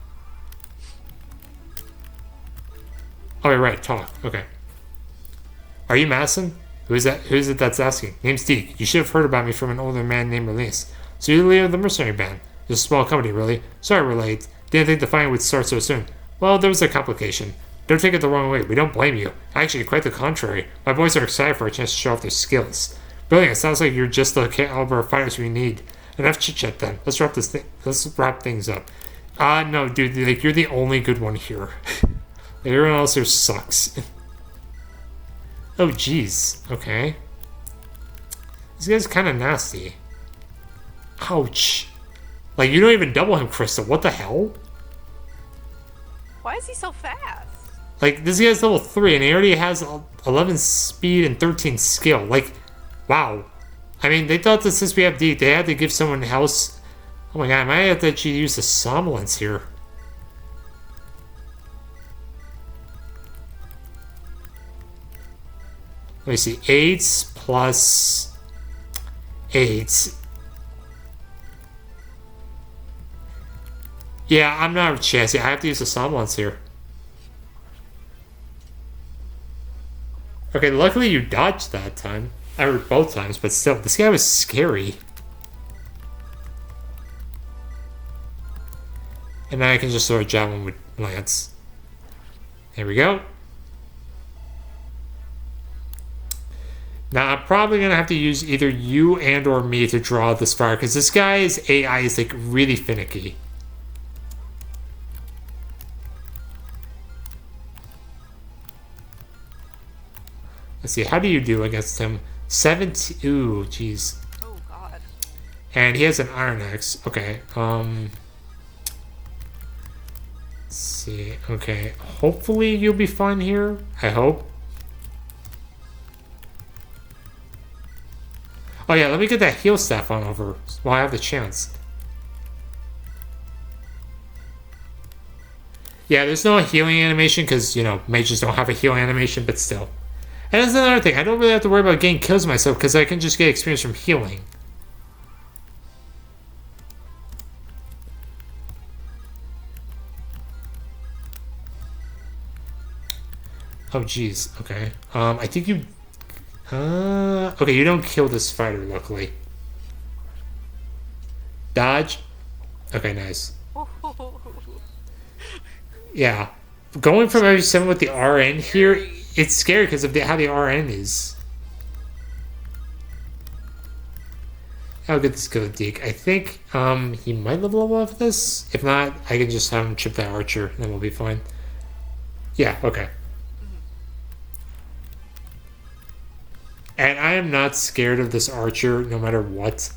Oh, you're right. Talk. Okay. Are you Madison? Who is that? Who is it that's asking? Name's Deke. You should have heard about me from an older man named Release. So you're the leader of the mercenary band. It's a small company, really. Sorry we're late. Didn't think the fighting would start so soon. Well, there was a complication. Don't take it the wrong way. We don't blame you. Actually, quite the contrary. My boys are excited for a chance to show off their skills. Brilliant. It sounds like you're just the caliber of fighters we need. Enough chit-chat then. Let's wrap things up. No, dude. Like, you're the only good one here. Everyone else here sucks. Oh, jeez. Okay. This guy's kind of nasty. Ouch. Like, you don't even double him, Crystal. What the hell? Why is he so fast? Like, this guy's level 3, and he already has 11 speed and 13 skill. Like, wow. I mean, they thought that since we have D, they had to give someone else... Oh my god, I might have to actually use the somnolence here. Let me see. 8 plus 8. Yeah, I'm not a chassis. I have to use the somnolence here. Okay, luckily you dodged that time. I heard both times, but still, this guy was scary. And now I can just throw a javelin with lance. There we go. Now, I'm probably going to have to use either you and or me to draw this fire, because this guy's AI is, like, really finicky. Let's see, how do you do against him? 17... Ooh, jeez. Oh, God. And he has an iron axe. Okay, let's see. Okay, hopefully you'll be fine here. I hope. Oh yeah, let me get that heal staff on over while I have the chance. Yeah, there's no healing animation because, you know, mages don't have a heal animation, but still. And that's another thing. I don't really have to worry about getting kills myself because I can just get experience from healing. Oh, jeez. Okay. I think you... okay, you don't kill this fighter, luckily. Dodge. Okay, nice. Yeah. Going from every 7 with the RN here, it's scary because of how the RN is. I'll get this kill Deke. I think he might level up this. If not, I can just have him chip that archer, and then we'll be fine. Yeah, okay. And I am not scared of this archer, no matter what.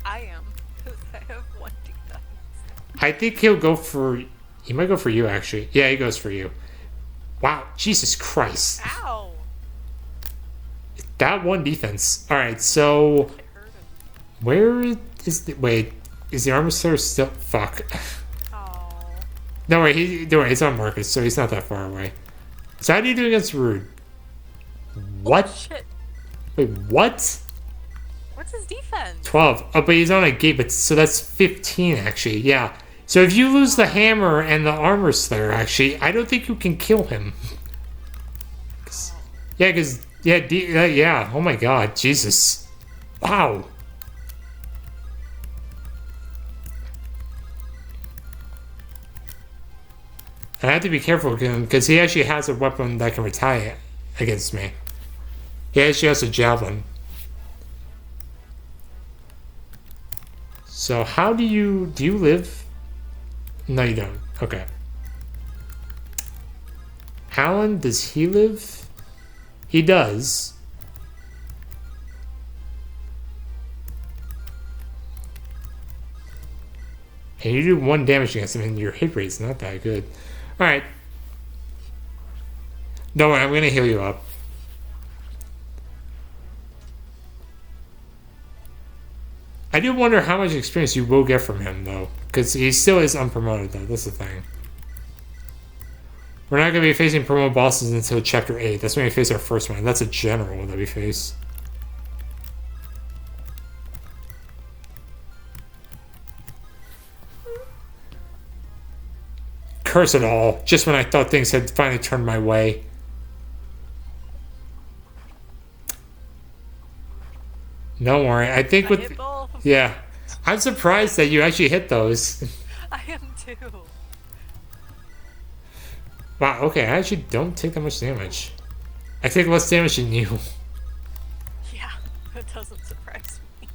I am, because I have 1 defense. I think he'll go for... He might go for you, actually. Yeah, he goes for you. Wow, Jesus Christ. Ow! That 1 defense. Alright, so... It hurt him. Where is the... Wait, is the armor still... Fuck. Oh. No, wait, don't worry, it's on Marcus, so he's not that far away. So how do you do against Rude? What? Oh, shit. Wait, what? What's his defense? 12. Oh, but he's on a gate, but so that's 15, actually. Yeah. So if you lose the hammer and the armor slayer, actually, I don't think you can kill him. Yeah, because... Yeah, yeah. Oh my god. Jesus. Wow. And I have to be careful because he actually has a weapon that can retaliate against me. He actually has a javelin. So how do you live? No, you don't. Okay. Alan, does he live? He does. And you do 1 damage against him, and your hit rate's not that good. Alright. Don't worry, I'm gonna heal you up. I do wonder how much experience you will get from him, though. Because he still is unpromoted, though. That's the thing. We're not going to be facing promo bosses until Chapter 8. That's when we face our first one. That's a general that we face. Curse it all. Just when I thought things had finally turned my way. Don't worry. I think with... Yeah. I'm surprised that you actually hit those. I am too. Wow, okay. I actually don't take that much damage. I take less damage than you. Yeah, that doesn't surprise me.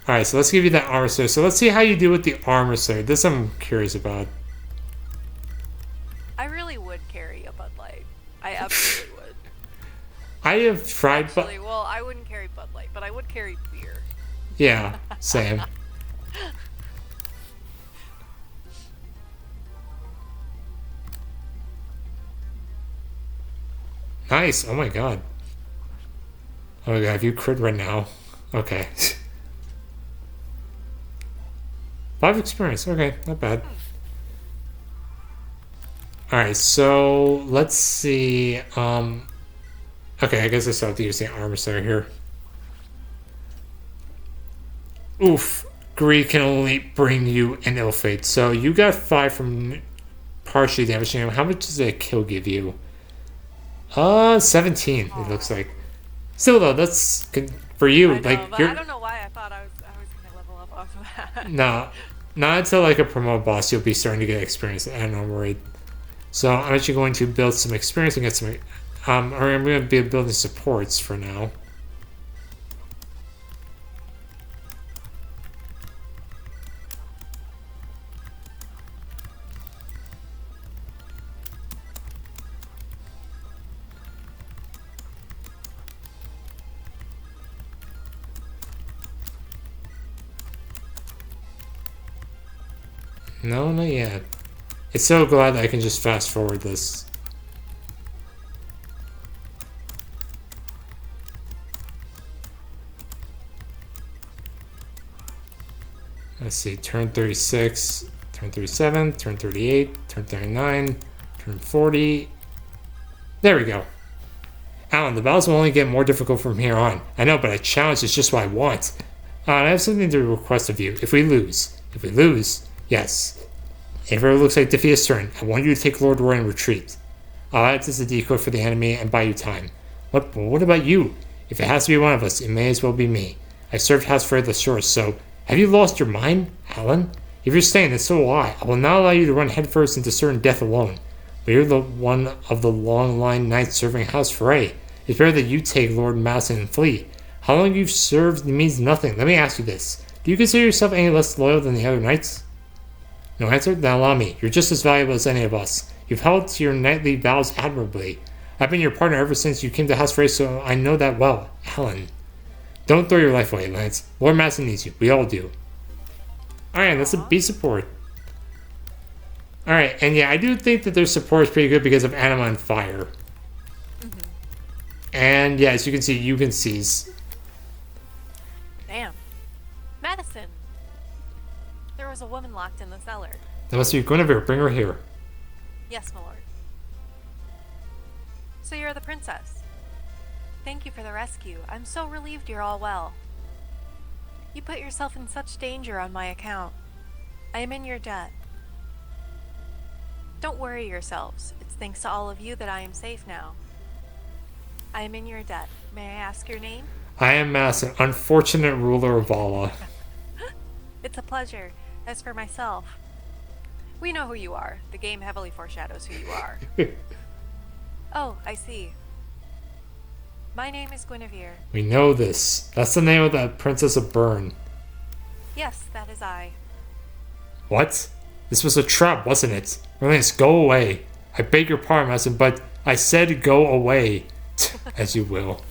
Alright, so let's give you that armor sword. So let's see how you do with the armor sword. This I'm curious about. I really would carry a Bud Light. I absolutely would. I have tried, Actually, well, I wouldn't carry Bud Light, but I would carry beer. Yeah, same. Nice. Oh my god. Oh my god, have you crit right now? Okay. 5 experience. Okay, not bad. Alright, so let's see. Okay, I guess I still have to use the armor sword here. Oof. Greed can only bring you an ill fate. So you got 5 from partially damaging him. How much does a kill give you? 17. It looks like. Still though, that's good for you. I know, like but you're. I don't know why I thought I was gonna level up off of that. No, not until like a promote boss you'll be starting to get experience at a normal rate. So I'm actually going to build some experience and get some. Or I'm going to be building supports for now. No, not yet. It's so glad that I can just fast forward this. Let's see, turn 36, turn 37, turn 38, turn 39, turn 40. There we go. Alan, the battles will only get more difficult from here on. I know, but a challenge is just what I want. And I have something to request of you. If we lose, yes. If it looks like defeat is certain, I want you to take Lord Roy and retreat. I'll add this as a decoy for the enemy and buy you time. What about you? If it has to be one of us, it may as well be me. I served House Frey the shores, so have you lost your mind, Alan? If you're staying, then so will I. I will not allow you to run headfirst into certain death alone. But you're the one of the long-line knights serving House Frey. It's better that you take Lord Masson and flee. How long you've served means nothing. Let me ask you this. Do you consider yourself any less loyal than the other knights? No answer? Then allow me. You're just as valuable as any of us. You've held to your knightly vows admirably. I've been your partner ever since you came to House Frey, so I know that well. Alan. Don't throw your life away, Lance. Lord Masson needs you. We all do. Alright, that's a B support. Alright, and yeah, I do think that their support is pretty good because of Anima and Fire. Mm-hmm. And yeah, as you can see, you can seize. Damn. Madison! There was a woman locked in the cellar. That must be Guinevere. Bring her here. Yes, my lord. So you're the princess. Thank you for the rescue. I'm so relieved you're all well. You put yourself in such danger on my account. I am in your debt. Don't worry yourselves. It's thanks to all of you that I am safe now. I am in your debt. May I ask your name? I am Masson, unfortunate ruler of Vala. It's a pleasure. As for myself, We know who you are. The game heavily foreshadows who you are. Oh, I see. My name is Guinevere. We know this. That's the name of the Princess of Bern. Yes, that is I. What? This was a trap, wasn't it? Merlinus, go away. I beg your pardon, Mason, but I said go away. As you will.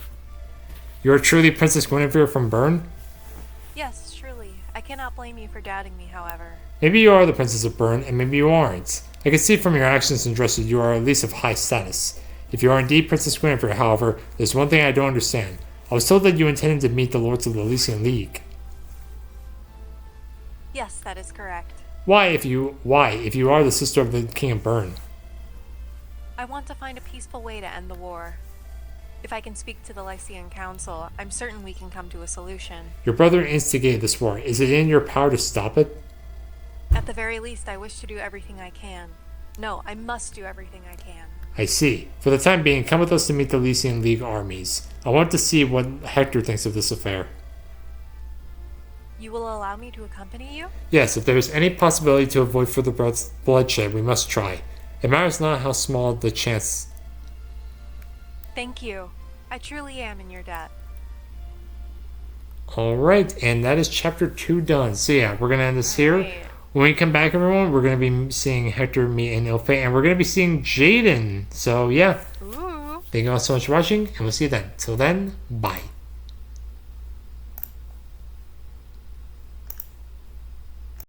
You are truly Princess Guinevere from Bern? Yes, truly. I cannot blame you for doubting me, however. Maybe you are the Princess of Bern, and maybe you aren't. I can see from your actions and dress that you are at least of high status. If you are indeed Princess Guinevere, however, there's one thing I don't understand. I was told that you intended to meet the Lords of the Elysian League. Yes, that is correct. Why, if you are the sister of the King of Bern? I want to find a peaceful way to end the war. If I can speak to the Lycian Council, I'm certain we can come to a solution. Your brother instigated this war. Is it in your power to stop it? At the very least, I wish to do everything I can. No, I must do everything I can. I see. For the time being, come with us to meet the Elysian League armies. I want to see what Hector thinks of this affair. You will allow me to accompany you? Yes, if there is any possibility to avoid further bloodshed, we must try. It matters not how small the chance. Thank you. I truly am in your debt. Alright, and that is chapter 2 done. So yeah, we're going to end this here. Right. When we come back, everyone, we're going to be seeing Hector meet an ill fate, and we're going to be seeing Jaden. So yeah, Ooh. thank you all so much for watching, and we'll see you then. Till then, bye.